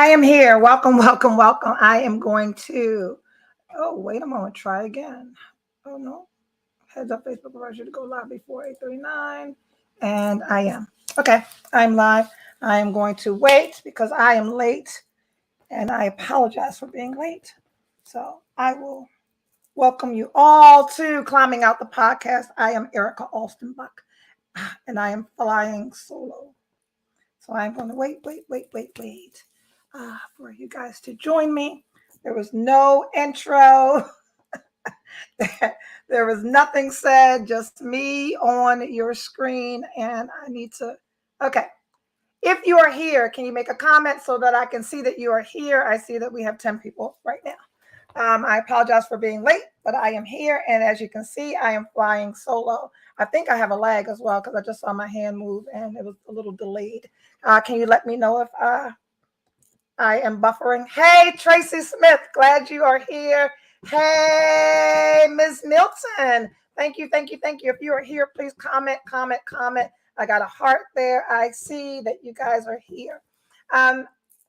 I am here. Welcome, welcome, welcome. I am going to. Oh, wait a moment. Try again. Oh, no. Heads up, Facebook allows you to go live before 8:39. And I am. Okay, I'm live. I am going to wait because I am late and I apologize for being late. So I will welcome you all to Climbing Out the Podcast. I am Erica Alston Buck and I am flying solo. So I'm going to wait for you guys to join me. There was no intro. There was nothing said, just me on your screen. And I need to, okay. If you are here, can you make a comment so that I can see that you are here? I see that we have 10 people right now. I apologize for being late, but I am here. And as you can see, I am flying solo. I think I have a lag as well because I just saw my hand move and it was a little delayed. Can you let me know if I am buffering? Hey, Tracy Smith, glad you are here. Hey, Ms. Milton, thank you, thank you, thank you. If you are here, please comment. I got a heart there. I see that you guys are here.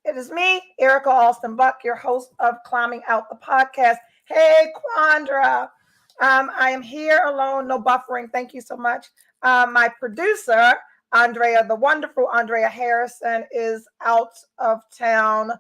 It is me, Erica Alston Buck, your host of Climbing Out the Podcast. Hey, Quandra. I am here alone, no buffering. Thank you so much. My producer, Andrea, the wonderful Andrea Harrison, is out of town.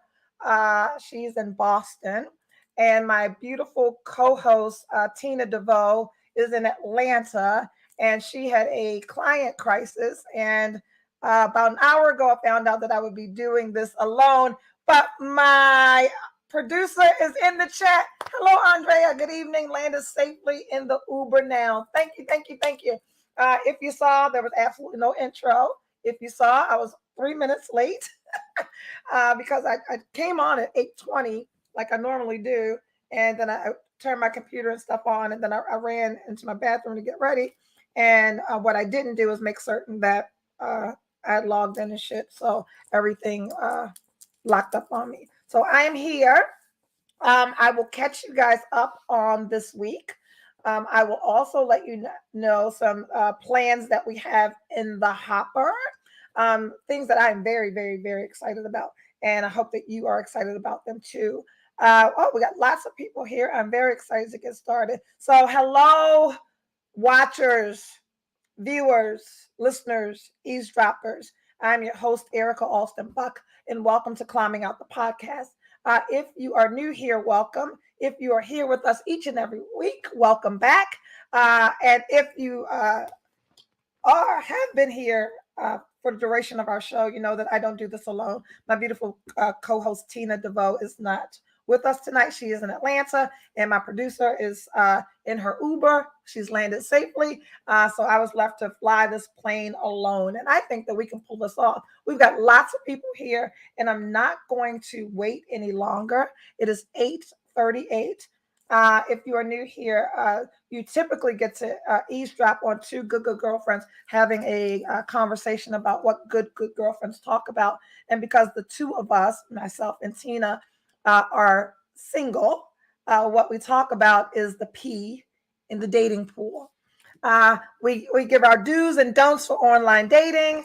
She's in Boston. And my beautiful co-host, Tina DeVoe, is in Atlanta. And she had a client crisis. And about an hour ago, I found out that I would be doing this alone. But my producer is in the chat. Hello, Andrea. Good evening. Landed safely in the Uber now. Thank you, thank you, thank you. If you saw, there was absolutely no intro. If you saw, I was 3 minutes late because I came on at 8:20 like I normally do. And then I turned my computer and stuff on. And then I ran into my bathroom to get ready. And what I didn't do is make certain that I had logged in and shit. So everything locked up on me. So I am here. I will catch you guys up on this week. I will also let you know some plans that we have in the hopper, things that I'm very, very, very excited about. And I hope that you are excited about them too. We got lots of people here. I'm very excited to get started. So, hello, watchers, viewers, listeners, eavesdroppers. I'm your host, Erica Alston Buck, and welcome to Climbing Out the Podcast. If you are new here, welcome. If you are here with us each and every week, welcome back. And if you have been here for the duration of our show, you know that I don't do this alone. My beautiful co-host Tina DeVoe is not with us tonight. She is in Atlanta, and my producer is in her Uber. She's landed safely, so I was left to fly this plane alone. And I think that we can pull this off. We've got lots of people here, and I'm not going to wait any longer. It is 8:38. If you are new here, you typically get to eavesdrop on two good girlfriends having a conversation about what good girlfriends talk about. And because the two of us, myself and Tina, are single, what we talk about is the P in the dating pool. We give our do's and don'ts for online dating.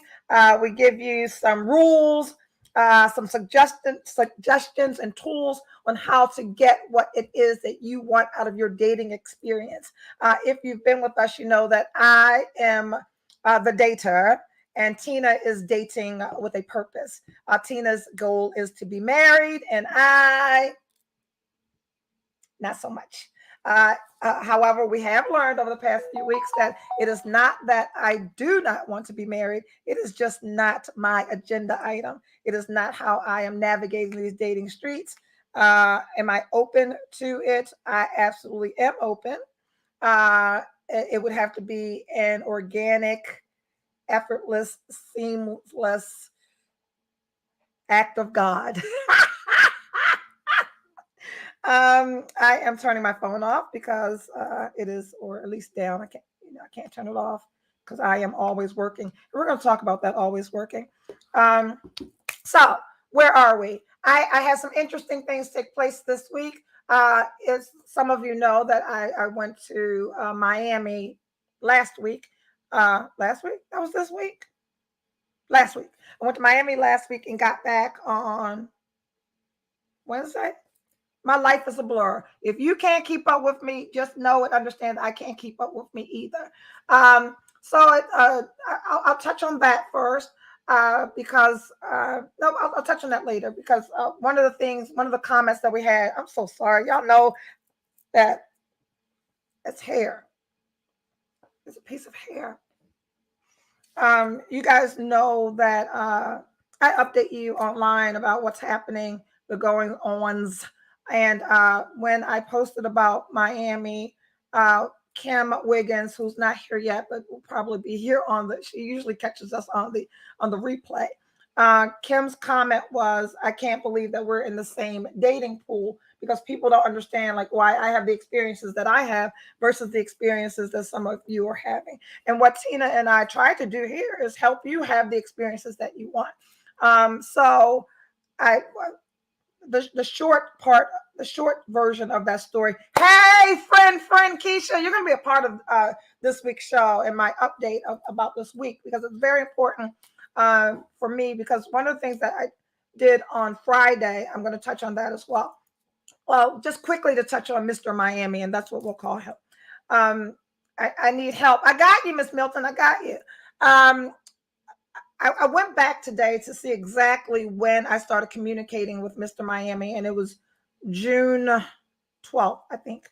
We give you some rules, some suggestions and tools on how to get what it is that you want out of your dating experience. If you've been with us, you know that I am the dater, and Tina is dating with a purpose. Tina's goal is to be married, and I, not so much. However, we have learned over the past few weeks that it is not that I do not want to be married. It is just not my agenda item. It is not how I am navigating these dating streets. Am I open to it? I absolutely am open. It would have to be an organic, effortless, seamless act of God. I am turning my phone off because it is, or at least down. I can't turn it off because I am always working. We're going to talk about that always working. So where are we? I had some interesting things take place this week. As some of you know that I went to Miami last week. Last week? That was this week? Last week. I went to Miami last week and got back on Wednesday. My life is a blur. If you can't keep up with me, just know and understand that I can't keep up with me either. I'll touch on that first because no, I'll touch on that later because one of the comments that we had. I'm so sorry, y'all know that it's hair. It's a piece of hair. You guys know that I update you online about what's happening, the going ons. And when I posted about Miami, Kim Wiggins, who's not here yet, but will probably be here she usually catches us on the replay. Kim's comment was, I can't believe that we're in the same dating pool because people don't understand like why I have the experiences that I have versus the experiences that some of you are having. And what Tina and I try to do here is help you have the experiences that you want. So the short version of that story. Hey, friend Keisha, you're going to be a part of this week's show and my update about this week because it's very important for me because one of the things that I did on Friday, I'm going to touch on that as well. Well, just quickly to touch on Mr. Miami, and that's what we'll call him. I need help. I got you, Miss Milton. I got you. I went back today to see exactly when I started communicating with Mr. Miami, and it was June 12th, I think,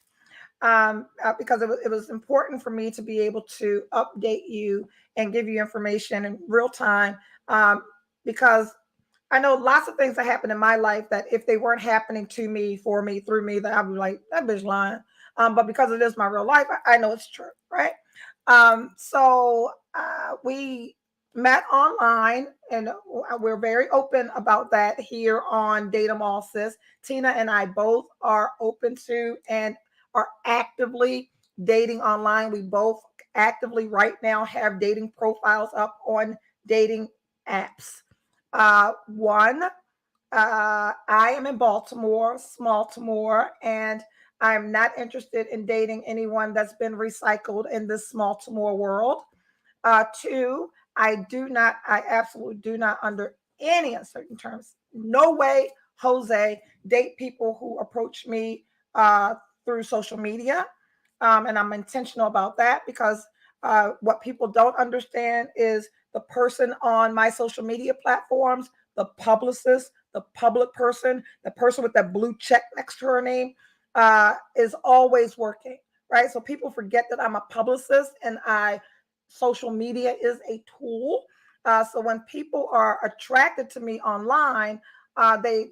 because it was important for me to be able to update you and give you information in real time because I know lots of things that happen in my life that if they weren't happening to me, for me, through me, that I'd be like, that bitch lying. But because it is my real life, I know it's true, right? So we met online and we're very open about that here on Dating All Sis. Tina and I both are open to and are actively dating online. We both actively right now have dating profiles up on dating apps. One, I am in Baltimore, Smaltimore, and I'm not interested in dating anyone that's been recycled in this Smaltimore world. Two, I absolutely do not, under any uncertain terms, no way, Jose, date people who approach me through social media. And I'm intentional about that because what people don't understand is the person on my social media platforms, the publicist, the public person, the person with that blue check next to her name is always working, right? So people forget that I'm a publicist and social media is a tool. So when people are attracted to me online, they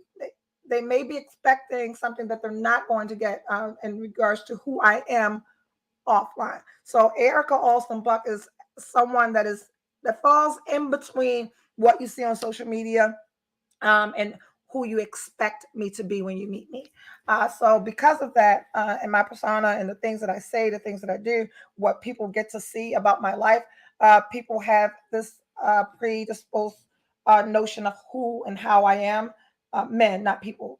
may be expecting something that they're not going to get in regards to who I am offline. So Erica Alston Buck is someone that falls in between what you see on social media and who you expect me to be when you meet me. So because of that, and my persona and the things that I say, the things that I do, what people get to see about my life, people have this predisposed notion of who and how I am. Men, not people.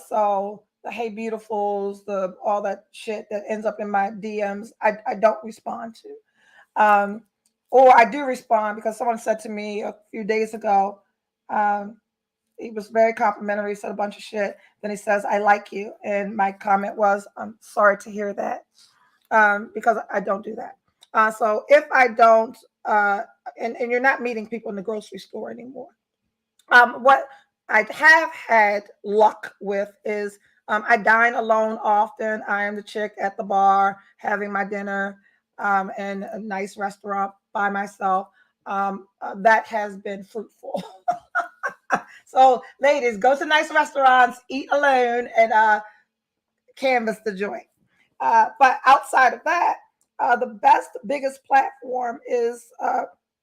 So the hey beautifuls, all that shit that ends up in my DMs, I don't respond to. Or I do respond because someone said to me a few days ago, he was very complimentary, said a bunch of shit. Then he says, I like you. And my comment was, I'm sorry to hear that because I don't do that. So if I don't, and you're not meeting people in the grocery store anymore. What I have had luck with is I dine alone often. I am the chick at the bar having my dinner in a nice restaurant by myself. That has been fruitful. So, ladies, go to nice restaurants, eat alone, and canvas the joint. But outside of that, the biggest platform is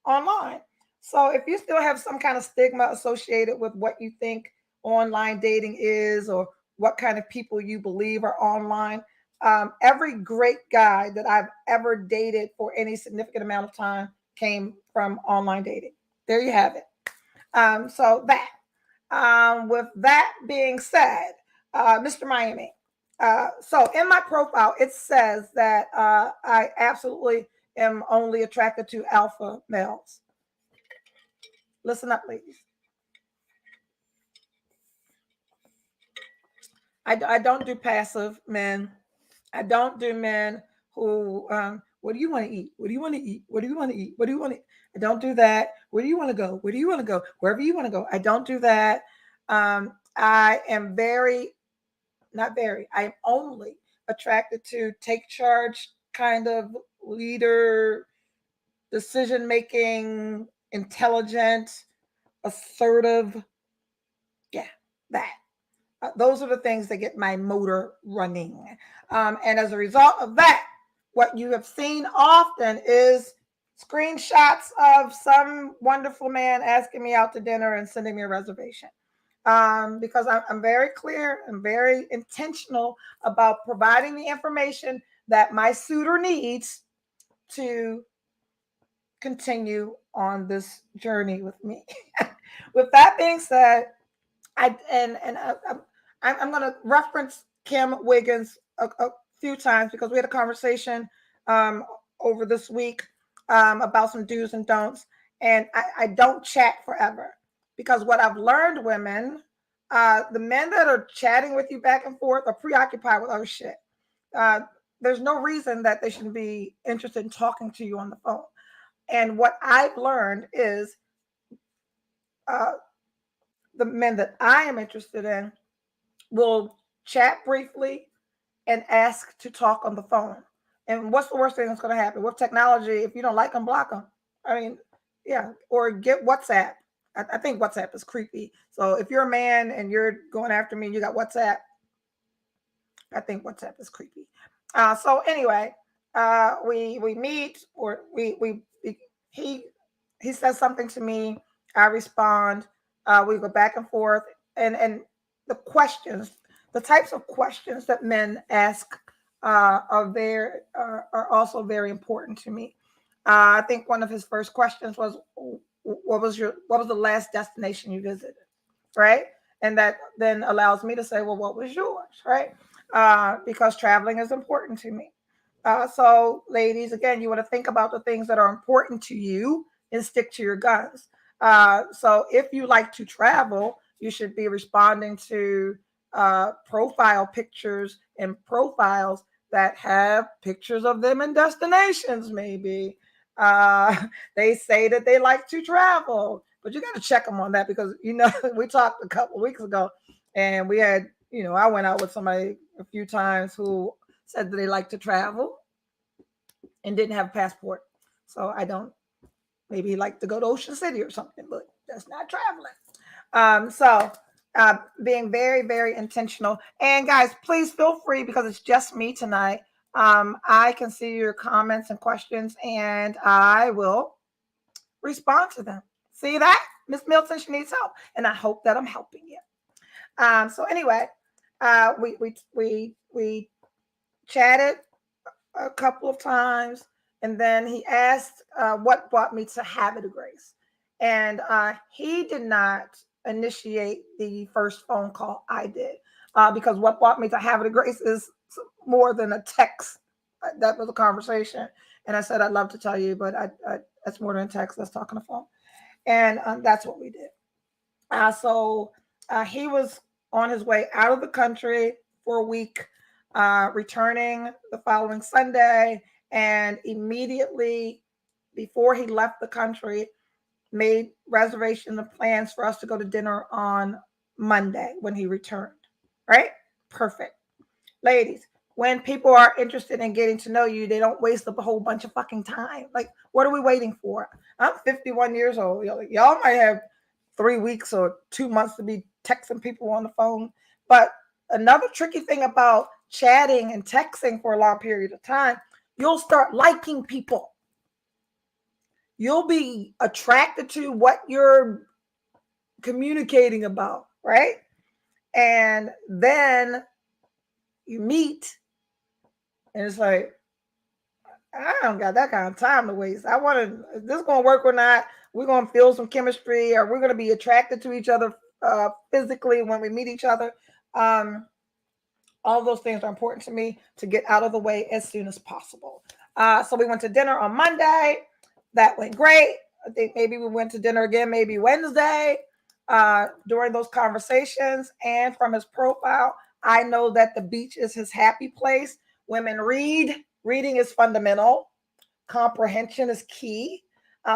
online. So, if you still have some kind of stigma associated with what you think online dating is or what kind of people you believe are online, every great guy that I've ever dated for any significant amount of time came from online dating. There you have it. So that. With that being said, Mr. Miami. So in my profile, it says that I absolutely am only attracted to alpha males. Listen up, ladies. I don't do passive men. I don't do men who, what do you want to eat? What do you want to eat? What do you want to eat? What do you want to eat? I don't do that. Where do you want to go? Where do you want to go? Wherever you want to go. I don't do that. I am not very, I am only attracted to take charge kind of leader, decision making, intelligent, assertive. Yeah, that. Those are the things that get my motor running. And as a result of that, what you have seen often is screenshots of some wonderful man asking me out to dinner and sending me a reservation. Because I'm very clear and very intentional about providing the information that my suitor needs to continue on this journey with me. With that being said, I'm going to reference Kim Wiggins a few times because we had a conversation um, over this week about some do's and don'ts, and I don't chat forever because what I've learned, women, the men that are chatting with you back and forth are preoccupied with other shit. Uh, there's no reason that they shouldn't be interested in talking to you on the phone. And what I've learned is uh, the men that I am interested in will chat briefly and ask to talk on the phone. And what's the worst thing that's going to happen with technology? If you don't like them, block them. I mean, yeah, or get WhatsApp. I think WhatsApp is creepy. So if you're a man and you're going after me and you got WhatsApp, I think WhatsApp is creepy. So anyway, we meet, or he he says something to me, I respond, we go back and forth, and the questions, the types of questions that men ask are also very important to me. I think one of his first questions was, what was the last destination you visited, right? And that then allows me to say, well, what was yours, right? Because traveling is important to me. So, ladies, again, you want to think about the things that are important to you and stick to your guns. So, if you like to travel, you should be responding to profile pictures and profiles that have pictures of them and destinations, maybe. Uh, they say that they like to travel, but you got to check them on that because, we talked a couple of weeks ago and we had, I went out with somebody a few times who said that they like to travel and didn't have a passport. So I don't, maybe he liked to go to Ocean City or something, but that's not traveling. So being very, very intentional. And guys, please feel free because it's just me tonight. I can see your comments and questions and I will respond to them. See that? Miss Milton, she needs help. And I hope that I'm helping you. So anyway, we chatted a couple of times, and then he asked what brought me to Habit of Grace, and he did not initiate the first phone call. I did because what brought me to Habit of Grace is more than a text. That was a conversation, and I said I'd love to tell you, but that's more than a text. Let's talk on the phone, and that's what we did. So he was on his way out of the country for a week, returning the following Sunday, and immediately before he left the country, made reservations and plans for us to go to dinner on Monday when he returned. Right? Perfect. Ladies, when people are interested in getting to know you, they don't waste up a whole bunch of fucking time. Like, what are we waiting for? I'm 51 years old. Y'all might have 3 weeks or 2 months to be texting people on the phone. But another tricky thing about chatting and texting for a long period of time, you'll start liking people. You'll be attracted to what you're communicating about, right? And then you meet, and it's like, I don't got that kind of time to waste. I want to, is this going to work or not? We're going to feel some chemistry, or we're going to be attracted to each other physically when we meet each other. All those things are important to me to get out of the way as soon as possible. So we went to dinner on Monday. That went great. I think maybe we went to dinner again, maybe Wednesday. During those conversations and from his profile, I know that the beach is his happy place. Women read. Reading is fundamental. Comprehension is key.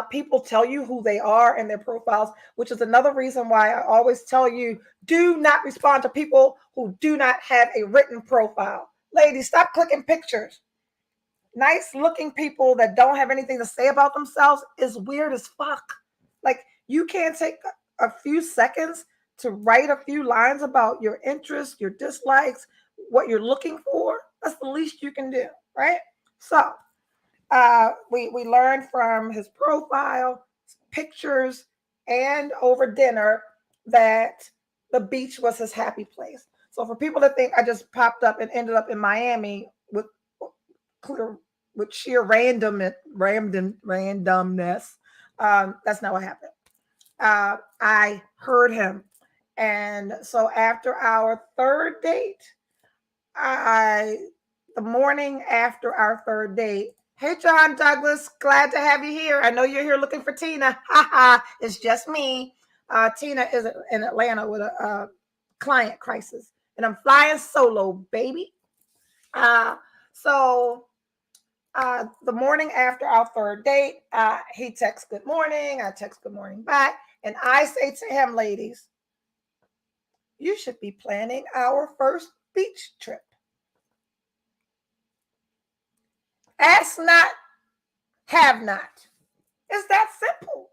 People tell you who they are and their profiles, which is another reason why I always tell you, do not respond to people who do not have a written profile. Ladies, stop clicking pictures. Nice looking people that don't have anything to say about themselves is weird as fuck. Like, you can't take a few seconds to write a few lines about your interests, your dislikes, what you're looking for. That's the least you can do, right? So we learned from his profile, pictures, and over dinner that the beach was his happy place. So for people that think I just popped up and ended up in Miami with sheer randomness, that's not what happened. I heard him, and so after our third date, the morning after our third date, hey, John Douglas, glad to have you here. I know you're here looking for Tina. It's just me. Tina is in Atlanta with a client crisis, and I'm flying solo, baby. So the morning after our third date, he texts good morning. I text good morning back, and I say to him, ladies, you should be planning our first beach trip. Ask not, have not. It's that simple.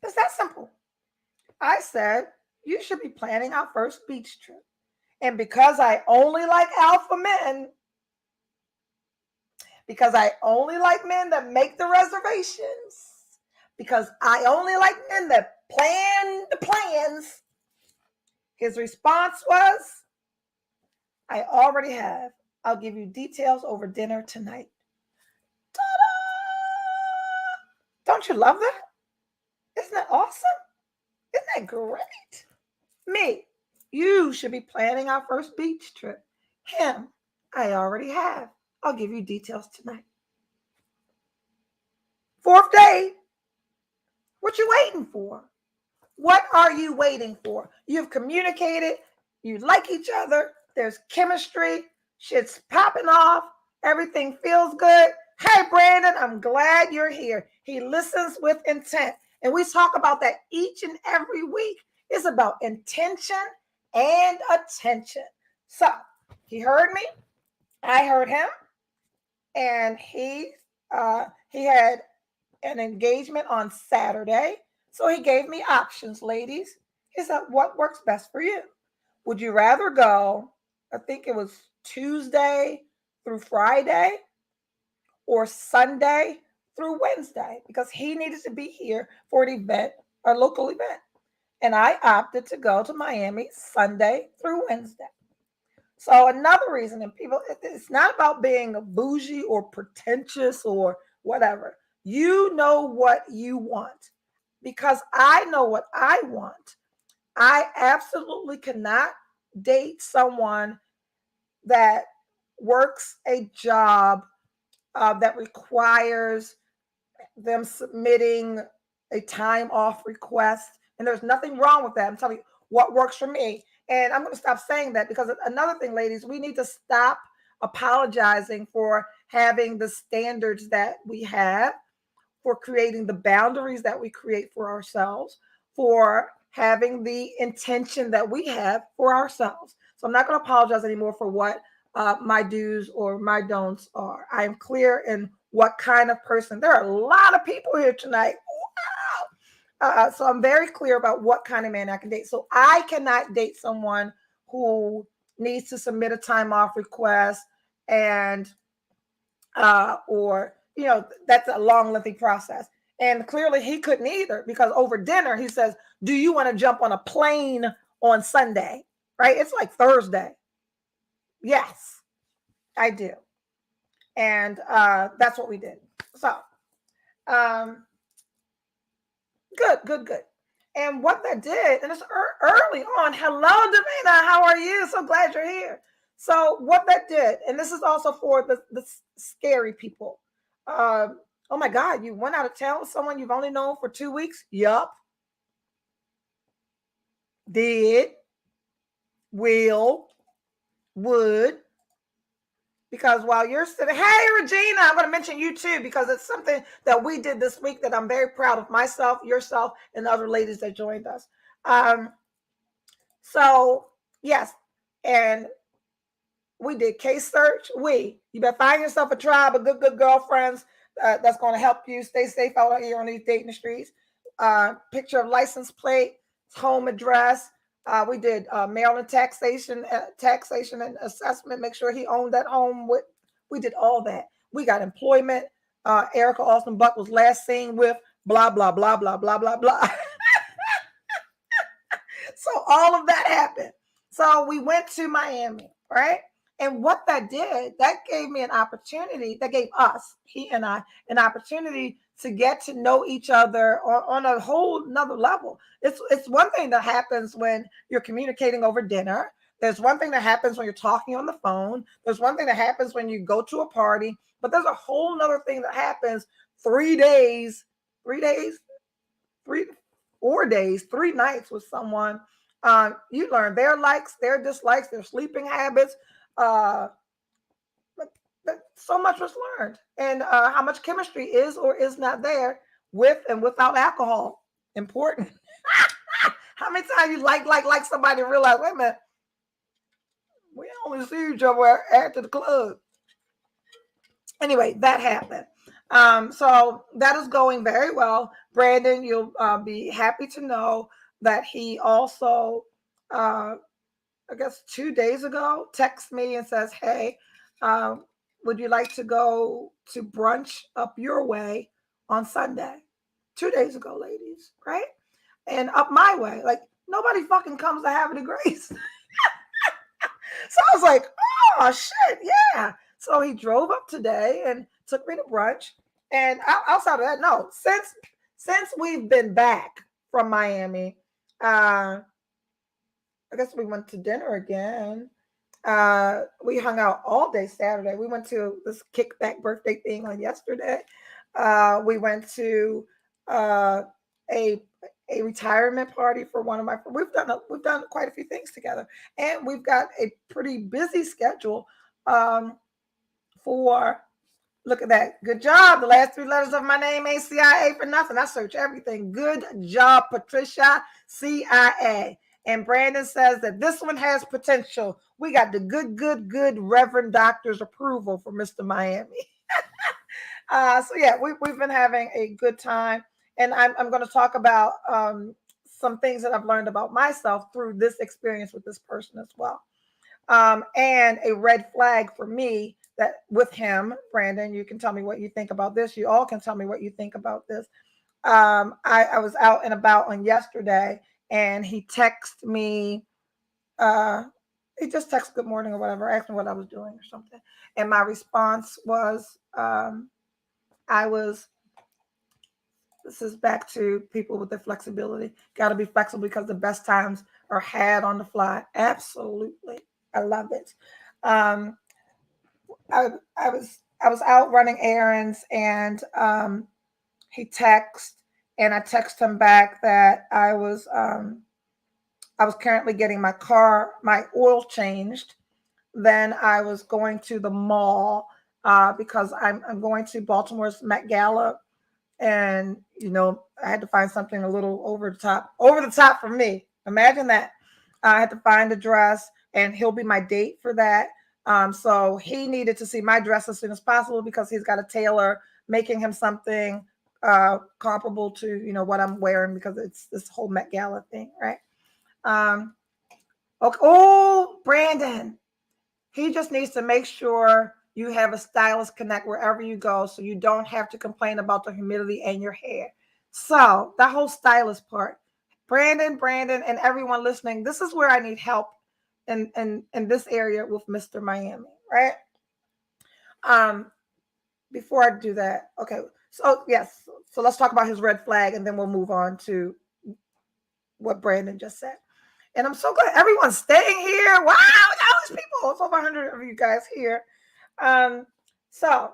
It's that simple. I said, you should be planning our first beach trip. And because I only like alpha men, because I only like men that make the reservations, because I only like men that plan the plans, his response was, I already have. I'll give you details over dinner tonight. Don't you love that? Isn't that awesome? Isn't that great? Me, you should be planning our first beach trip. Him, I already have. I'll give you details tonight. Fourth day. What you waiting for? What are you waiting for? You've communicated. You like each other. There's chemistry. Shit's popping off. Everything feels good. Hey, Brandon, I'm glad you're here. He listens with intent. And we talk about that each and every week. It's about intention and attention. So he heard me. I heard him. And he had an engagement on Saturday. So he gave me options, ladies. He said, what works best for you? Would you rather go, I think it was Tuesday through Friday, or Sunday through Wednesday? Because he needed to be here for an event, a local event. And I opted to go to Miami Sunday through Wednesday. So another reason, and people, it's not about being bougie or pretentious or whatever. You know what you want. Because I know what I want. I absolutely cannot date someone that works a job that requires them submitting a time off request. And there's nothing wrong with that. I'm telling you what works for me. And I'm going to stop saying that, because another thing, ladies, we need to stop apologizing for having the standards that we have, for creating the boundaries that we create for ourselves, for having the intention that we have for ourselves. So I'm not going to apologize anymore for what my do's or my don'ts are. I am clear in what kind of person. There are a lot of people here tonight. Wow. So I'm very clear about what kind of man I can date. So I cannot date someone who needs to submit a time off request and or that's a long, lengthy process. And clearly he couldn't either, because over dinner he says, do you want to jump on a plane on Sunday? Right? It's like Thursday. Yes, I do. And that's what we did. So good. And what that did, and it's early on. Hello, Davina. How are you? So glad you're here. So what that did, and this is also for the scary people. Oh my God, you went out of town with someone you've only known for 2 weeks? Yup. Did. Will. would, because while you're sitting, hey, Regina, I'm going to mention you too, because it's something that we did this week that I'm very proud of myself, yourself, and the other ladies that joined us. So, yes. And we did case search. You better find yourself a tribe of good girlfriends that's going to help you stay safe out here on these dating streets. Picture of license plate, home address. We did Maryland taxation and assessment. Make sure he owned that home. We did all that. We got employment. Erica Austin Buck was last seen with blah blah blah blah blah blah blah. So all of that happened. So we went to Miami, right? And what that did, that gave me an opportunity, that gave us, he and I, an opportunity to get to know each other on a whole nother level. It's one thing that happens when you're communicating over dinner. There's one thing that happens when you're talking on the phone. There's one thing that happens when you go to a party, but there's a whole nother thing that happens 3 days, 4 days, 3 nights with someone. You learn their likes, their dislikes, their sleeping habits. But so much was learned, and how much chemistry is or is not there with and without alcohol. Important. How many times you like somebody and realize, wait a minute, we only see each other after the club. Anyway, that happened. So that is going very well. Brandon, you'll be happy to know that he also, I guess 2 days ago, texts me and says, hey, would you like to go to brunch up your way on Sunday? 2 days ago, ladies, right? And up my way. Like, nobody fucking comes to Havre de Grace. So I was like, oh, shit, yeah. So he drove up today and took me to brunch. And outside of that, no, since we've been back from Miami, I guess we went to dinner again. We hung out all day Saturday. We went to this kickback birthday thing on yesterday. We went to a retirement party for one of my friends. We've done quite a few things together, and we've got a pretty busy schedule. For look at that, good job. The last 3 letters of my name ain't CIA for nothing. I search everything. Good job, Patricia, CIA. And Brandon says that this one has potential. We got the good Reverend Doctor's approval for Mr. Miami. So yeah, we've been having a good time. And I'm going to talk about some things that I've learned about myself through this experience with this person as well. And a red flag for me that with him, Brandon, you can tell me what you think about this. You all can tell me what you think about this. I was out and about on yesterday, and he texted me. He just texted good morning or whatever, asked me what I was doing or something. And my response was, this is back to people with their flexibility. Got to be flexible because the best times are had on the fly. Absolutely. I love it. I was out running errands, and he texted, and I texted him back that I was currently getting my oil changed. Then I was going to the mall because I'm going to Baltimore's Met Gala, and I had to find something a little over the top for me. Imagine that. I had to find a dress, and he'll be my date for that. So he needed to see my dress as soon as possible because he's got a tailor making him something comparable to what I'm wearing, because it's this whole Met Gala thing, right? Okay. Oh, Brandon, he just needs to make sure you have a stylist connect wherever you go, so you don't have to complain about the humidity in your hair. So that whole stylist part, Brandon, and everyone listening, this is where I need help in this area with Mr. Miami, right? Before I do that, okay. So yes, so let's talk about his red flag, and then we'll move on to what Brandon just said. And I'm so glad everyone's staying here. Wow, all these people, it's over 100 of you guys here. So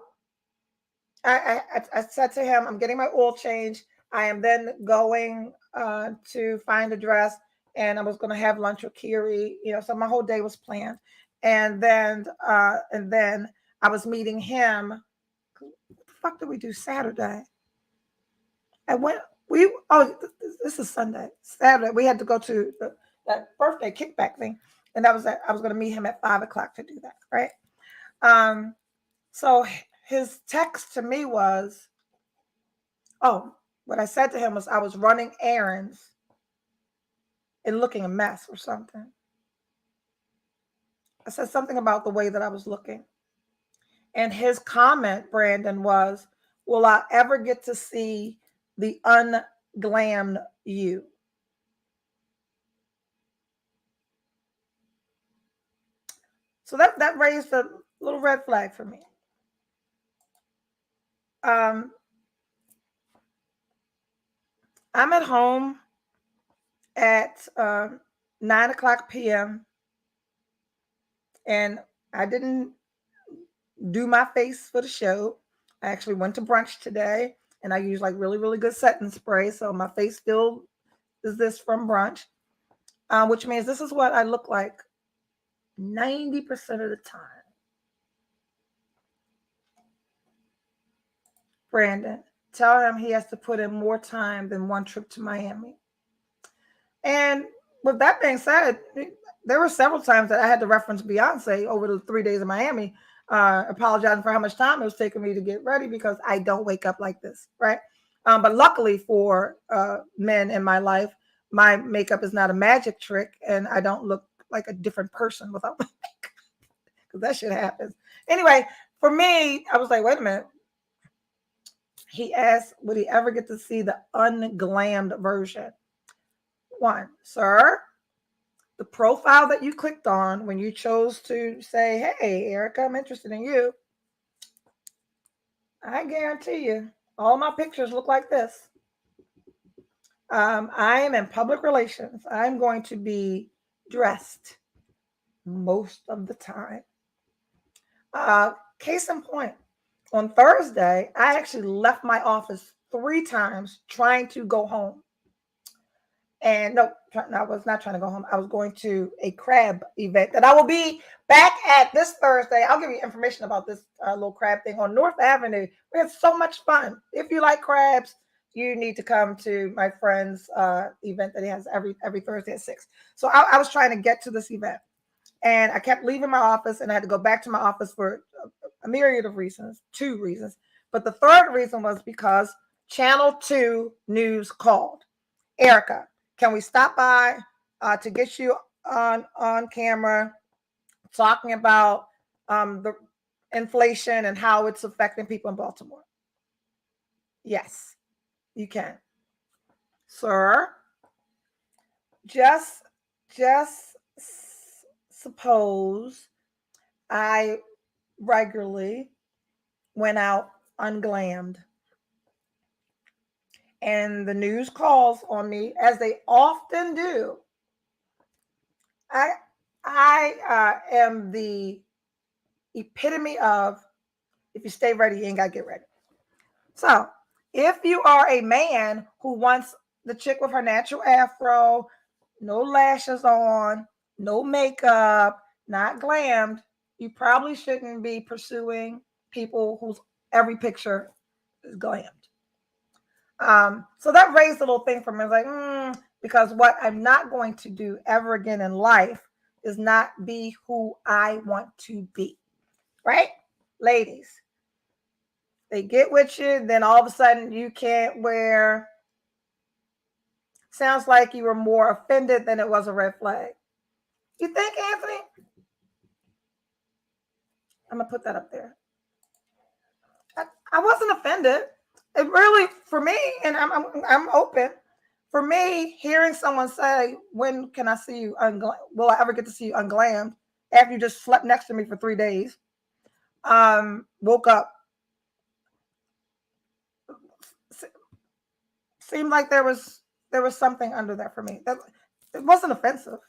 I said to him, I'm getting my oil change. I am then going to find a dress, and I was going to have lunch with Kiri. So my whole day was planned. And then I was meeting him. What the fuck did we do Saturday? This is Sunday. Saturday we had to go to that birthday kickback thing, and I was going to meet him at 5:00 to do that, right? So his text to me was, what I said to him was I was running errands and looking a mess or something. I said something about the way that I was looking. And his comment, Brandon, was, will I ever get to see the unglammed you? So that raised a little red flag for me. I'm at home at 9:00 p.m. and I didn't do my face for the show. I actually went to brunch today, and I use like really, really good setting spray, so my face still is this from brunch, which means this is what I look like 90% of the time. Brandon, tell him he has to put in more time than one trip to Miami. And with that being said, there were several times that I had to reference Beyonce over the 3 days in Miami, apologizing for how much time it was taking me to get ready because I don't wake up like this, right? But luckily for men in my life, my makeup is not a magic trick, and I don't look like a different person without my makeup because that shit happens. Anyway, for me, I was like, wait a minute. He asked, would he ever get to see the unglammed version? One, sir, the profile that you clicked on when you chose to say, hey, Erica, I'm interested in you, I guarantee you, all my pictures look like this. I am in public relations. I'm going to be dressed most of the time. Case in point, on Thursday, I actually left my office 3 times trying to go home. And no, I was not trying to go home. I was going to a crab event that I will be back at this Thursday. I'll give you information about this little crab thing on North Avenue. We had so much fun. If you like crabs, you need to come to my friend's event that he has every Thursday at 6. So I was trying to get to this event, and I kept leaving my office, and I had to go back to my office for a myriad of reasons, 2 reasons. But the third reason was because Channel 2 News called. Erica, can we stop by to get you on camera talking about the inflation and how it's affecting people in Baltimore? Yes, you can. Sir, just suppose I regularly went out unglammed, and the news calls on me, as they often do. I am the epitome of, if you stay ready, you ain't got to get ready. So if you are a man who wants the chick with her natural afro, no lashes on, no makeup, not glammed, you probably shouldn't be pursuing people whose every picture is glammed. So that raised a little thing for me. I was like, because what I'm not going to do ever again in life is not be who I want to be, right? Ladies, they get with you, then all of a sudden you can't wear. Sounds like you were more offended than it was a red flag. You think, Anthony? I'm gonna put that up there. I wasn't offended. It really, for me, and I'm open. For me, hearing someone say, "When can I see you will I ever get to see you unglammed?" After you just slept next to me for 3 days, woke up, seemed like there was something under that for me. That it wasn't offensive.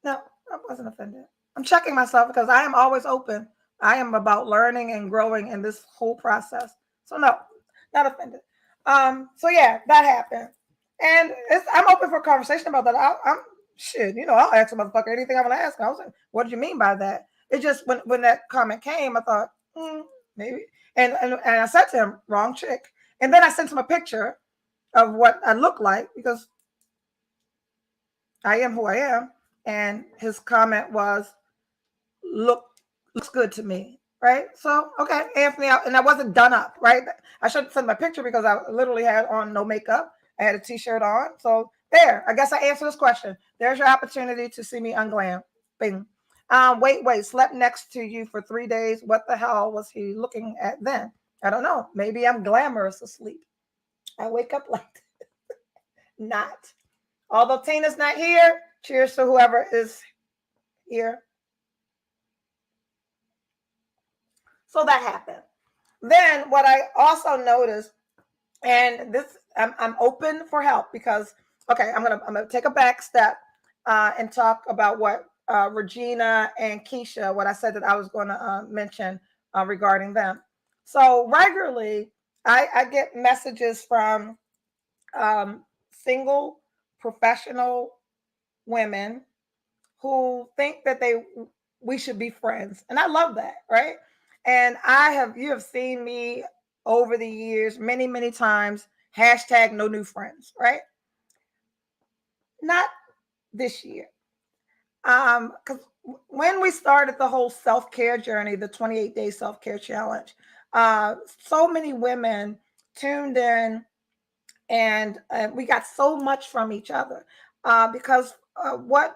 No, I wasn't offended. I'm checking myself because I am always open. I am about learning and growing in this whole process. So no, not offended. So yeah, that happened, and I'm open for a conversation about that. shit, I'll ask a motherfucker anything I want to ask him. I was like, what did you mean by that? It just, when that comment came, I thought, maybe. And I said to him, wrong chick. And then I sent him a picture of what I look like, because I am who I am. And his comment was, looks good to me. Right. So, okay, Anthony, and I wasn't done up. Right. I shouldn't send my picture because I literally had on no makeup. I had a t-shirt on. So there, I guess I answered this question. There's your opportunity to see me unglam. Bing. Wait, slept next to you for 3 days. What the hell was he looking at then? I don't know. Maybe I'm glamorous asleep. I wake up like that. Not. Although Tina's not here, cheers to whoever is here. So that happened. Then what I also noticed, and this, I'm open for help, because okay, I'm gonna take a back step and talk about what Regina and Keisha, what I said that I was going to mention regarding them. So regularly, I get messages from single professional women who think that we should be friends, and I love that, right? And you have seen me over the years many times hashtag no new friends, right? Not this year, because when we started the whole self-care journey, the 28-day self-care challenge, so many women tuned in, and we got so much from each other, because what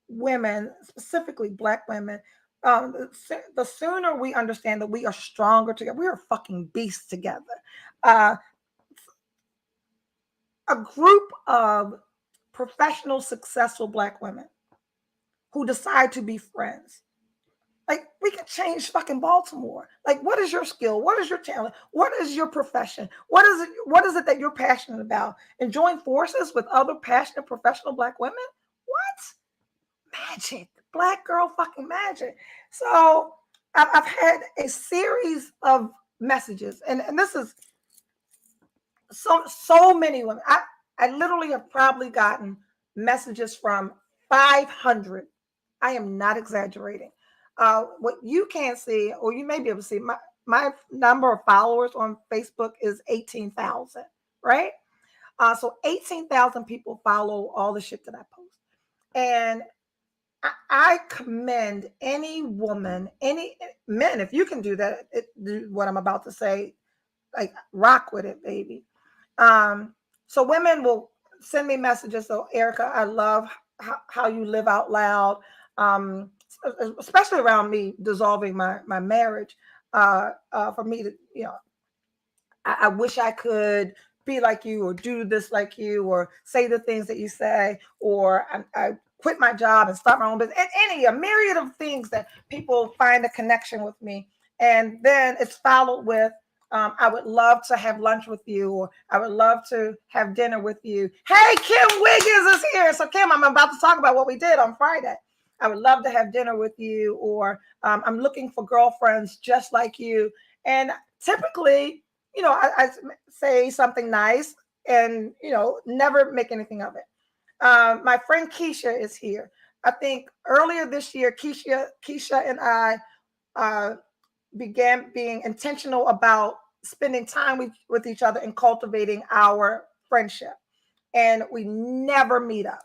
women, specifically Black women, the sooner we understand that we are stronger together, we are fucking beasts together. A group of professional, successful Black women who decide to be friends. Like, we could change fucking Baltimore. Like, what is your skill? What is your talent? What is your profession? What is it? What is it that you're passionate about? And join forces with other passionate professional Black women? What? Magic. Black girl fucking magic. So I've had a series of messages, and this is so many women. I literally have probably gotten messages from 500. I am not exaggerating. What you can't see, or you may be able to see, my number of followers on Facebook is 18,000, right? So 18,000 people follow all the shit that I post. And I commend any woman, any men, if you can do that, do what I'm about to say, like, rock with it, baby. So women will send me messages. So, Erica, I love how you live out loud, especially around me dissolving my marriage. For me to, I wish I could be like you, or do this like you, or say the things that you say, or I quit my job and start my own business, and a myriad of things that people find a connection with me. And then it's followed with, I would love to have lunch with you, or I would love to have dinner with you. Hey, Kim Wiggins is here. So, Kim, I'm about to talk about what we did on Friday. I would love to have dinner with you, or I'm looking for girlfriends just like you. And typically, I say something nice, and, never make anything of it. My friend Keisha is here. I think earlier this year, Keisha and I began being intentional about spending time with each other and cultivating our friendship. And we never meet up.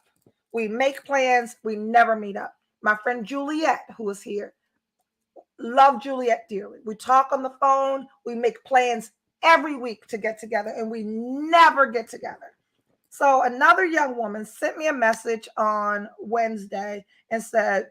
We make plans, we never meet up. My friend Juliet, who is here, love Juliet dearly. We talk on the phone, we make plans every week to get together, and we never get together. So another young woman sent me a message on Wednesday and said,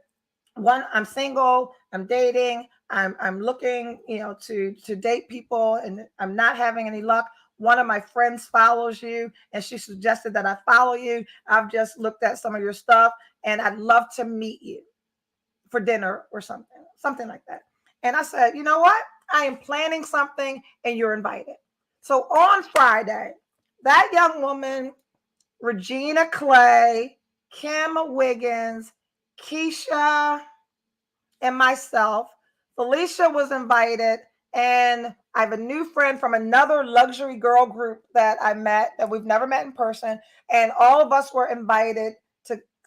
one, I'm single, I'm dating, I'm looking, to date people, and I'm not having any luck. One of my friends follows you, and she suggested that I follow you. I've just looked at some of your stuff, and I'd love to meet you for dinner or something like that. And I said, you know what? I am planning something, and you're invited. So on Friday, that young woman, Regina Clay, Kim Wiggins, Keisha, and myself, Felicia was invited, and I have a new friend from another luxury girl group that I met, that we've never met in person, and all of us were invited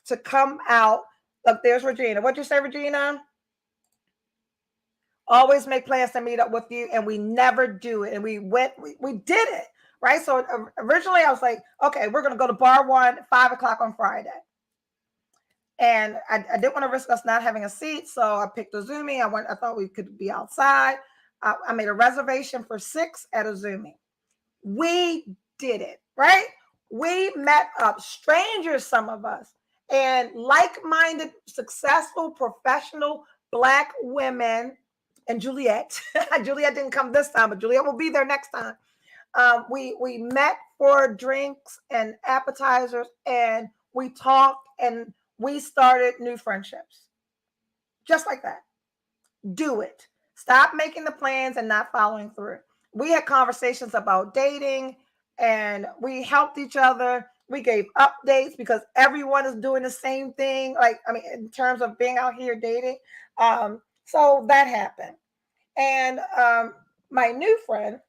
to come out. Look, there's Regina. What'd you say, Regina? Always make plans to meet up with you, and we never do it. And we did it, right? So originally I was like, okay, we're going to go to bar one, 5 o'clock on Friday. And I didn't want to risk us not having a seat. So I picked Azumi. I thought we could be outside. I made a reservation for 6 at Azumi. We did it, right? We met up, strangers, some of us, and like-minded, successful, professional Black women. And Juliet, Juliet didn't come this time, but Juliet will be there next time. We met for drinks and appetizers, and we talked, and we started new friendships. Just like that. Do it. Stop making the plans and not following through. We had conversations about dating, and we helped each other. We gave updates because everyone is doing the same thing. In terms of being out here dating. So that happened. And my new friend,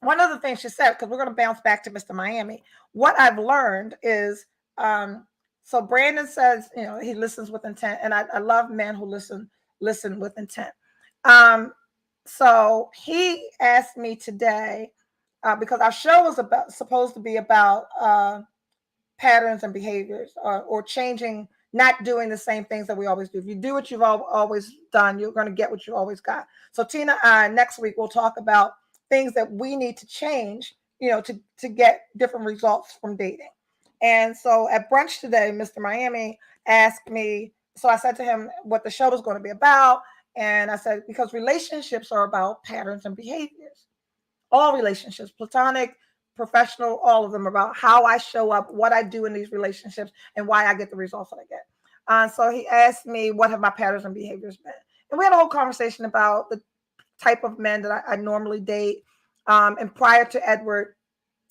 one of the things she said, because we're going to bounce back to Mr. Miami, what I've learned is, so Brandon says, he listens with intent. And I love men who listen with intent. So he asked me today, because our show was supposed to be about patterns and behaviors, or changing, not doing the same things that we always do. If you do what you've always done, you're going to get what you always got. So Tina, next week we'll talk about things that we need to change, to get different results from dating. And so at brunch today, Mr. Miami asked me, so I said to him what the show was going to be about. And I said, because relationships are about patterns and behaviors. All relationships, platonic, professional, all of them, about how I show up, what I do in these relationships, and why I get the results that I get. So he asked me, what have my patterns and behaviors been? And we had a whole conversation about the type of men that I normally date. And prior to Edward,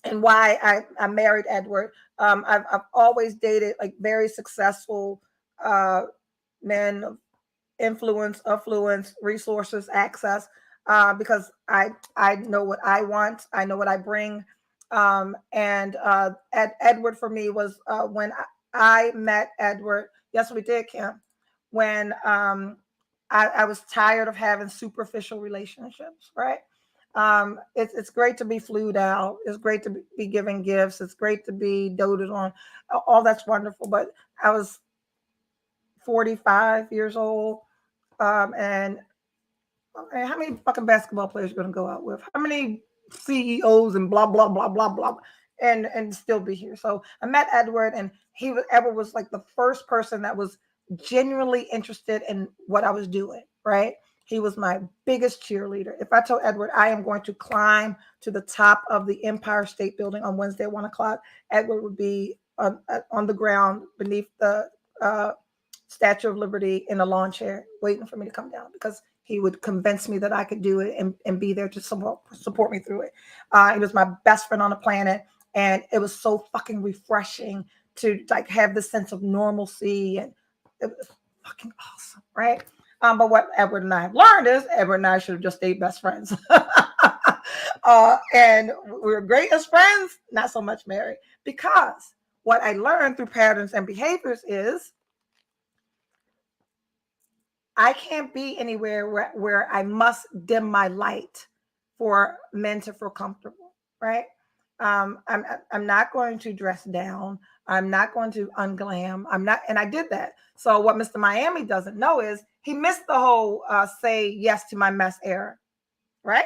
and why I married Edward, I've always dated like very successful men of influence, affluence, resources, access, because I know what I want. I know what I bring. And Edward for me was when I met Edward. Yes, we did, Kim. When I was tired of having superficial relationships, right? It's great to be flued out. It's great to be giving gifts. It's great to be doted on. All that's wonderful. But I was 45 years old. And okay, how many fucking basketball players are you going to go out with? How many CEOs and blah, blah, blah, blah, blah, and still be here? So I met Edward, and Edward was like the first person that was genuinely interested in what I was doing, right? He was my biggest cheerleader. If I told Edward, I am going to climb to the top of the Empire State Building on Wednesday at 1 o'clock, Edward would be on the ground beneath the Statue of Liberty in a lawn chair waiting for me to come down, because he would convince me that I could do it and be there to support me through it. He was my best friend on the planet. And it was so fucking refreshing to like have this sense of normalcy. And it was fucking awesome, right? But what Edward and I have learned is Edward and I should have just stayed best friends. And we were great as friends, not so much married. Because what I learned through patterns and behaviors is I can't be anywhere where I must dim my light for men to feel comfortable, right? I'm not going to dress down. I'm not going to unglam. I'm not, and I did that. So what Mr. Miami doesn't know is he missed the whole say yes to my mess era, right?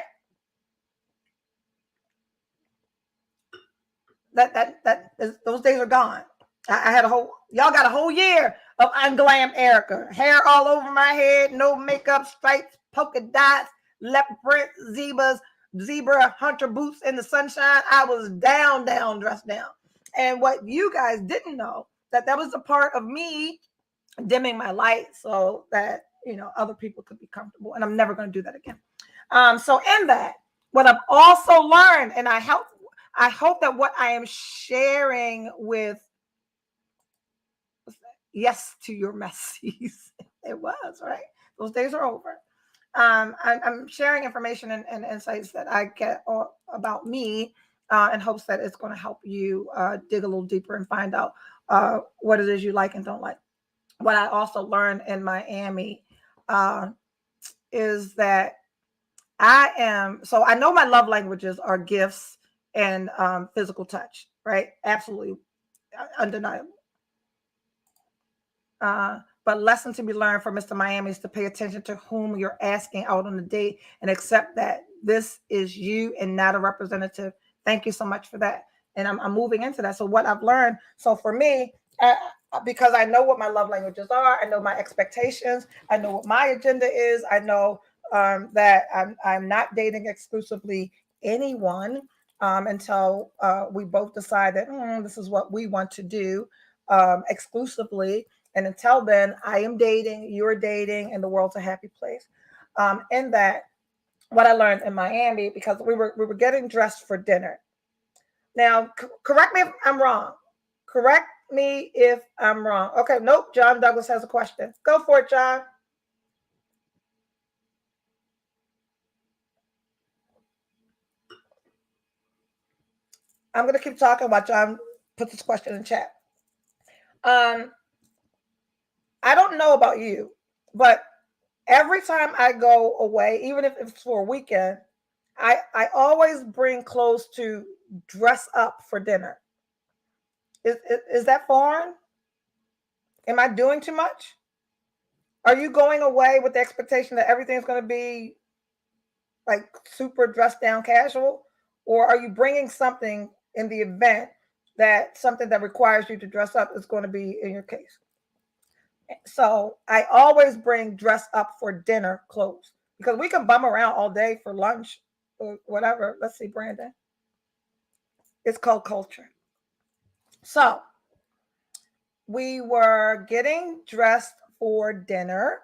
Those days are gone. I had y'all got a whole year of unglam Erica. Hair all over my head, no makeup, stripes, polka dots, leopard print, zebra hunter boots in the sunshine. I was down, dressed down. And what you guys didn't know, that was a part of me dimming my light so that, other people could be comfortable. And I'm never going to do that again. So in that, what I've also learned, and I hope that what I am sharing with yes to your messies. It was, right? Those days are over. I'm sharing information and insights that I get about me in hopes that it's going to help you dig a little deeper and find out what it is you like and don't like. What I also learned in Miami is that I know my love languages are gifts and physical touch, right? Absolutely undeniable. But lesson to be learned from Mr. Miami is to pay attention to whom you're asking out on a date and accept that this is you and not a representative. Thank you so much for that. And I'm moving into that. So what I've learned, so for me, because I know what my love languages are, I know my expectations, I know what my agenda is, I know that I'm not dating exclusively anyone until we both decide that this is what we want to do exclusively. And until then, I am dating, you're dating, and the world's a happy place. In that, what I learned in Miami, because we were getting dressed for dinner. Now, correct me if I'm wrong. Correct me if I'm wrong. Okay, nope. John Douglas has a question. Go for it, John. I'm going to keep talking while John puts this question in chat. I don't know about you, but every time I go away, even if it's for a weekend, I always bring clothes to dress up for dinner. Is that foreign? Am I doing too much? Are you going away with the expectation that everything's going to be like super dressed down casual? Or are you bringing something in the event that something that requires you to dress up is going to be in your case? So I always bring dress up for dinner clothes because we can bum around all day for lunch or whatever. Let's see, Brandon. It's called culture. So we were getting dressed for dinner,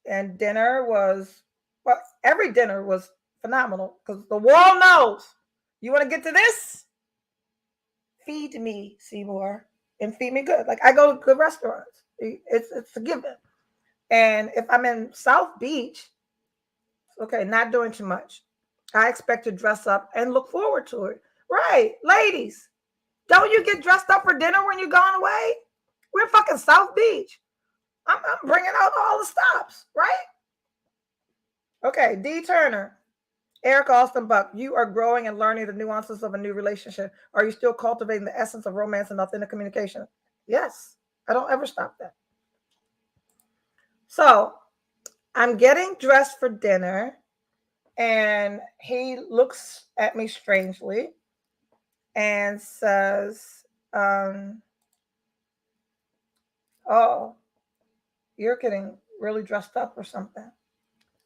and dinner was, well, every dinner was phenomenal because the world knows you want to get to this, feed me, Seymour, and feed me good. Like I go to good restaurants. It's a given. And if I'm in South Beach, okay, not doing too much. I expect to dress up and look forward to it. Right, ladies, don't you get dressed up for dinner when you're gone away? We're fucking South Beach. I'm bringing out all the stops, right? Okay, D. Turner. Eric Austin Buck, you are growing and learning the nuances of a new relationship. Are you still cultivating the essence of romance and authentic communication? Yes, I don't ever stop that. So I'm getting dressed for dinner, and he looks at me strangely and says, oh, you're getting really dressed up or something.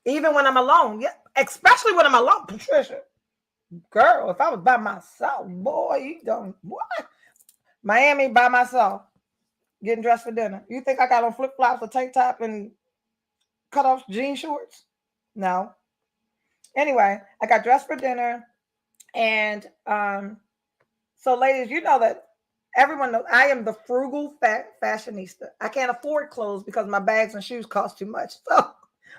Even when I'm alone, yeah, especially when I'm alone, Patricia. Girl, if I was by myself, boy, you don't what? Miami by myself, getting dressed for dinner. You think I got on flip flops, a tank top, and cut off jean shorts? No. Anyway, I got dressed for dinner, and so ladies, you know that everyone knows I am the frugal fashionista. I can't afford clothes because my bags and shoes cost too much. So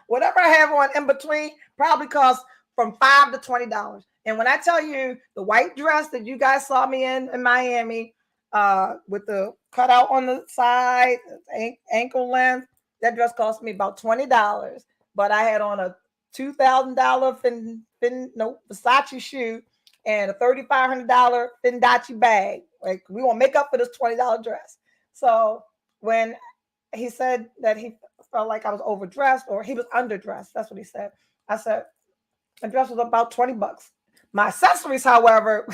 whatever I have on in between probably costs from $5 to $20. And when I tell you the white dress that you guys saw me in Miami, with the cutout on the side, ankle length, that dress cost me about $20. But I had on a $2,000 Versace shoe and a $3,500 Fendachi bag. Like we want to make up for this $20 dress. So when he said that he felt like I was overdressed or he was underdressed, that's what he said. I said the dress was about $20. My accessories, however,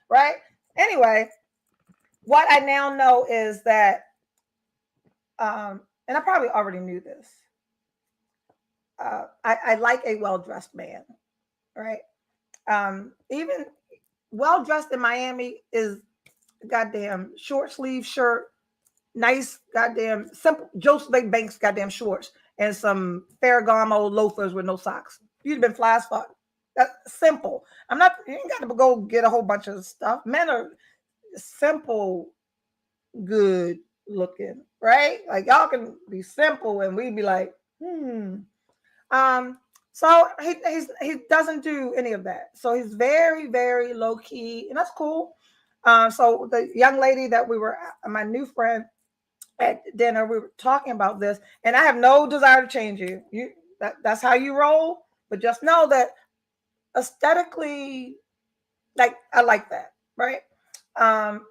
right? Anyway, what I now know is that, and I probably already knew this. I like a well-dressed man, right? Even well-dressed in Miami is goddamn short sleeve shirt, nice goddamn simple Joseph Banks goddamn shorts, and some Ferragamo loafers with no socks. You'd been fly as fuck. That's simple. I'm not. You ain't got to go get a whole bunch of stuff. Men are simple, good looking, right? Like y'all can be simple, and we'd be like, So he doesn't do any of that. So he's very, very low key, and that's cool. So the young lady that we were, my new friend at dinner, we were talking about this, and I have no desire to change you. That's how you roll. But just know that aesthetically, like I like that, right? Um,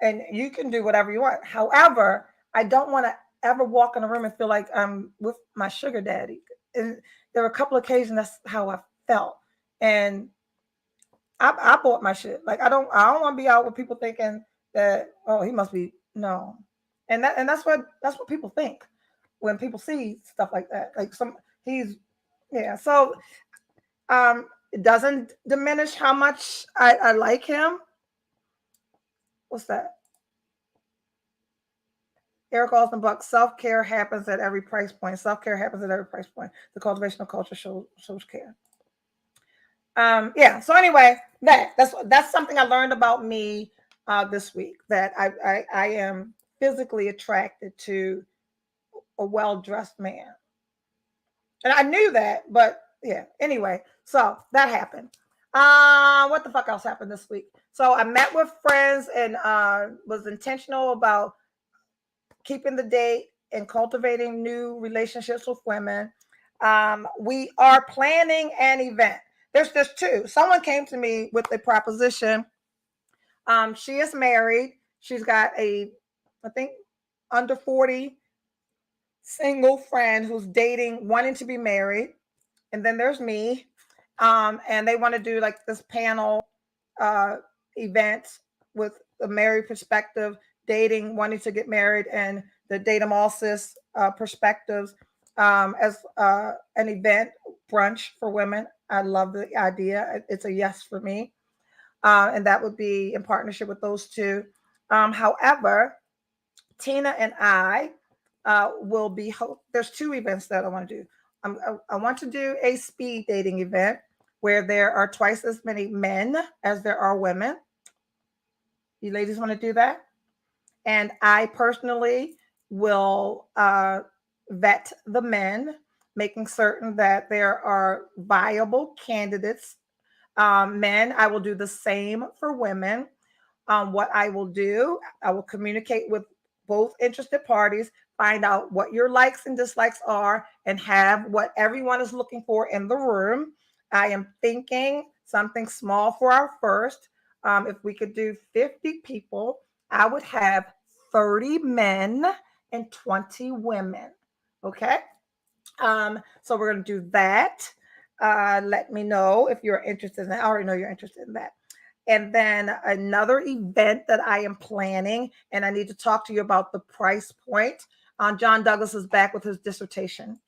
and you can do whatever you want. However, I don't want to ever walk in a room and feel like I'm with my sugar daddy. And there were a couple of occasions that's how I felt, and I bought my shit. Like I don't want to be out with people thinking that, oh, he must be no, and that's what people think when people see stuff like that. Like he's yeah. So it doesn't diminish how much I like him. What's that? Eric Alston Buck, self-care happens at every price point. Self-care happens at every price point. The cultivation of culture shows care. Yeah. So anyway, that's something I learned about me this week. That I am physically attracted to a well-dressed man, and I knew that, but yeah. Anyway, so that happened. What the fuck else happened this week? So I met with friends and was intentional about keeping the date and cultivating new relationships with women. We are planning an event. There's just two. Someone came to me with a proposition. She is married. She's got I think, under 40 single friend who's dating, wanting to be married. And then there's me. And they want to do like this panel uh, event with the married perspective, dating, wanting to get married, and the datum all cis perspectives as an event brunch for women. I love the idea. It's a yes for me. And that would be in partnership with those two. However, Tina and I will be, there's two events that I want to do. I want to do a speed dating event where there are twice as many men as there are women. You ladies want to do that? And I personally will vet the men, making certain that there are viable candidates. Men, I will do the same for women. What I will do, I will communicate with both interested parties, find out what your likes and dislikes are, and have what everyone is looking for in the room. I am thinking something small for our first. If we could do 50 people, I would have 30 men and 20 women. Okay. So we're going to do that. Let me know if you're interested in that. I already know you're interested in that. And then another event that I am planning, and I need to talk to you about the price point. John Douglas is back with his dissertation.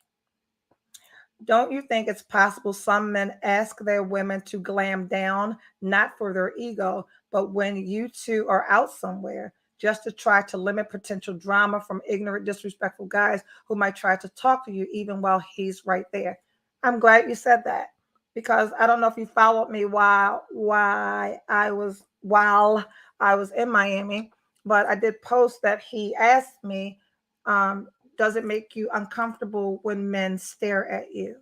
Don't you think it's possible some men ask their women to glam down, not for their ego, but when you two are out somewhere, just to try to limit potential drama from ignorant, disrespectful guys who might try to talk to you even while he's right there? I'm glad you said that, because I don't know if you followed me while I was in Miami, but I did post that he asked me, does it make you uncomfortable when men stare at you?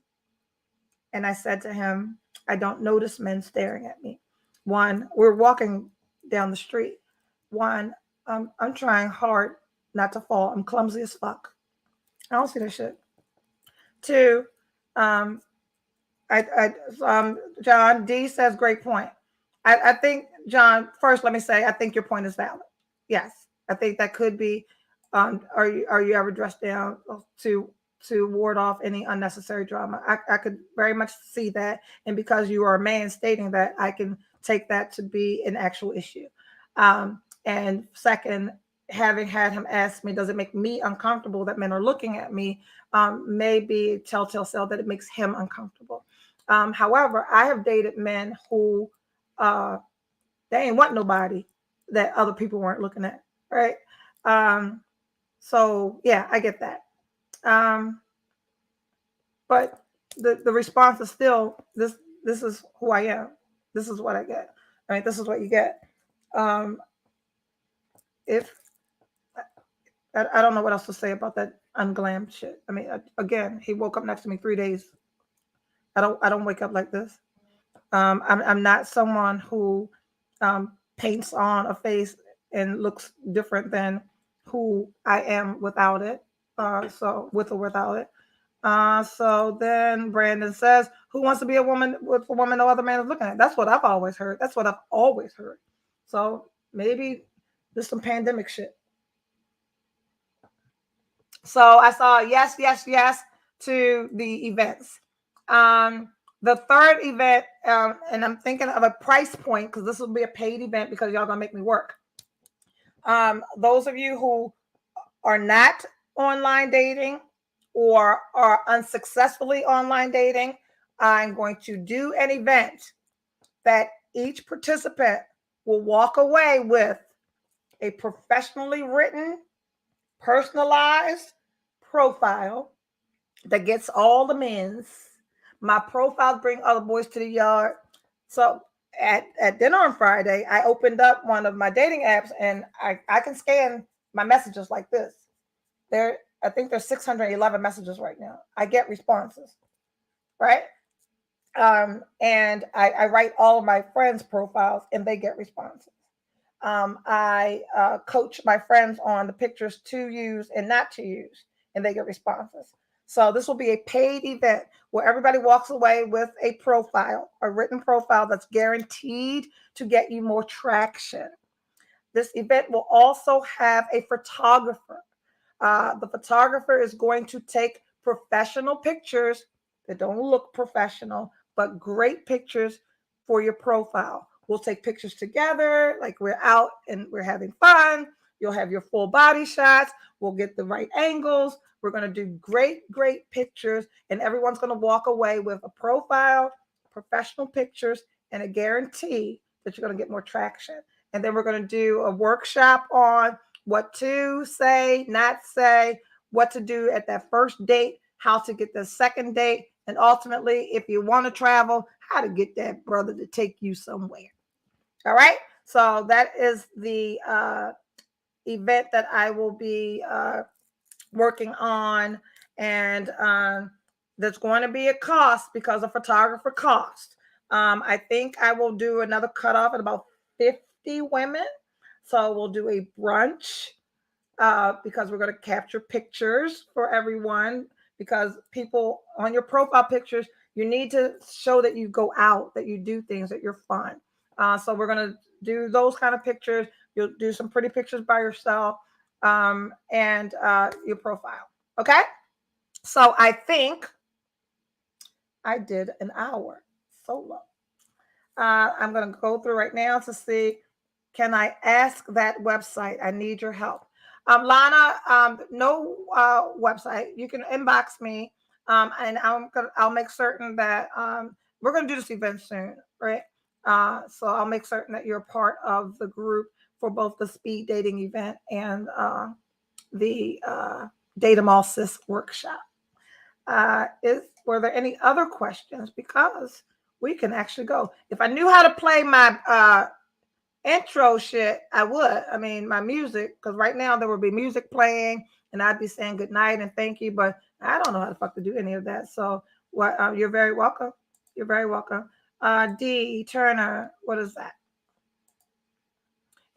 And I said to him, I don't notice men staring at me. One, we're walking down the street. One, I'm trying hard not to fall. I'm clumsy as fuck. I don't see that shit. Two, um, John D says, great point. I think, John, first, let me say, I think your point is valid. Yes, I think that could be. Are you ever dressed down to ward off any unnecessary drama? I could very much see that, and because you are a man stating that, I can take that to be an actual issue. And second, having had him ask me, does it make me uncomfortable that men are looking at me? May be a telltale cell that it makes him uncomfortable. However, I have dated men who they ain't want nobody that other people weren't looking at, right? So yeah, I get that. But the response is still this. This is who I am. This is what I get. I mean, this is what you get. If I don't know what else to say about that unglam shit. I mean, again, he woke up next to me 3 days. I don't wake up like this. I'm not someone who paints on a face and looks different than who I am without it. So with or without it. So then Brandon says, "Who wants to be a woman with a woman no other man is looking at?" That's what I've always heard. That's what I've always heard. So maybe there's some pandemic shit. So I saw yes, yes, yes to the events. The third event, and I'm thinking of a price point because this will be a paid event because y'all gonna make me work. Those of you who are not online dating or are unsuccessfully online dating, I'm going to do an event that each participant will walk away with a professionally written, personalized profile that gets all the men's. My profiles bring other boys to the yard. So at dinner on Friday, I opened up one of my dating apps and I can scan my messages like this. I think there's 611 messages right now. I get responses, right? And I write all of my friends' profiles and they get responses. I coach my friends on the pictures to use and not to use, and they get responses. So this will be a paid event where everybody walks away with a profile, a written profile that's guaranteed to get you more traction. This event will also have a photographer. The photographer is going to take professional pictures that don't look professional, but great pictures for your profile. We'll take pictures together, like we're out and we're having fun. You'll have your full body shots. We'll get the right angles. We're going to do great, great pictures, and everyone's going to walk away with a profile, professional pictures, and a guarantee that you're going to get more traction. And then we're going to do a workshop on what to say, not say, what to do at that first date, how to get the second date, and ultimately, if you want to travel, how to get that brother to take you somewhere. All right. So that is the event that I will be working on. And there's going to be a cost because of photographer cost. I think I will do another cutoff at about 50 women. So we'll do a brunch because we're going to capture pictures for everyone. Because people on your profile pictures, you need to show that you go out, that you do things, that you're fun. So we're going to do those kind of pictures. You'll do some pretty pictures by yourself and your profile. Okay. So I think I did an hour solo. I'm going to go through right now to see, can I ask that website? I need your help. Lana, no website. You can inbox me, and I'll make certain that we're gonna do this event soon, right? So I'll make certain that you're part of the group for both the speed dating event and the Date 'em All Sis workshop. Were there any other questions? Because we can actually go. If I knew how to play my intro shit, I would. I mean, my music, because right now there would be music playing and I'd be saying good night and thank you, but I don't know how the fuck to do any of that. So what you're very welcome. You're very welcome. D Turner, what is that?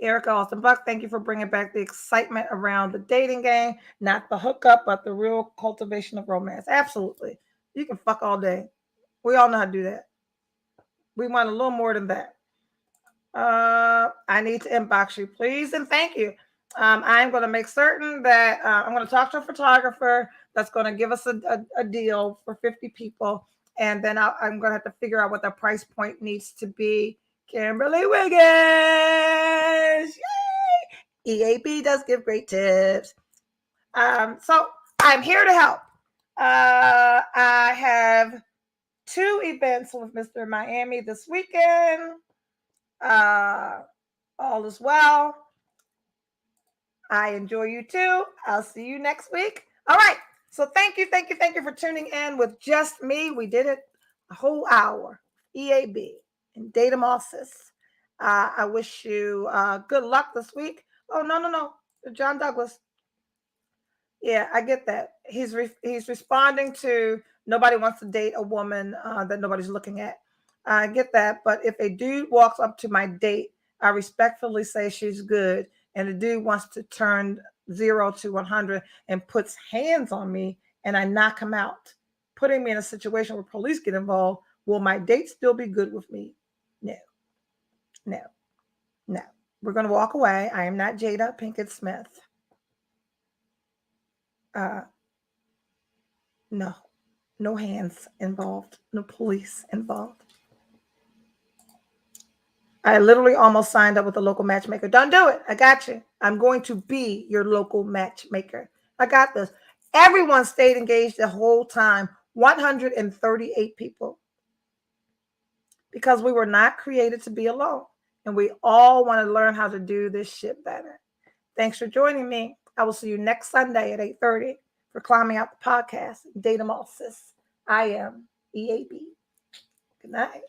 Erica Austin Buck, thank you for bringing back the excitement around the dating game, not the hookup, but the real cultivation of romance. Absolutely. You can fuck all day. We all know how to do that. We want a little more than that. I need to inbox you, please, and thank you. I'm going to make certain that I'm going to talk to a photographer that's going to give us a deal for 50 people, and then I'm going to have to figure out what the price point needs to be. Kimberly Wiggins, yay! EAB does give great tips. So I'm here to help. I have 2 events with Mr. Miami this weekend. All is well. I enjoy you too. I'll see you next week. All right. So thank you for tuning in with just me. We did it a whole hour. EAB and Date 'em All Sis. I wish you good luck this week. Oh no, John Douglas. Yeah, I get that. He's responding to nobody wants to date a woman that nobody's looking at. I get that, but if a dude walks up to my date I respectfully say she's good, and the dude wants to turn 0 to 100 and puts hands on me, and I knock him out, putting me in a situation where police get involved, will my date still be good with me? No, no, no. We're going to walk away. I am not Jada Pinkett Smith. No, no hands involved, no police involved. I literally almost signed up with a local matchmaker. Don't do it. I got you. I'm going to be your local matchmaker. I got this. Everyone stayed engaged the whole time. 138 people. Because we were not created to be alone. And we all want to learn how to do this shit better. Thanks for joining me. I will see you next Sunday at 8:30 for Climbing Out the Podcast. Data Sis. I am EAB. Good night.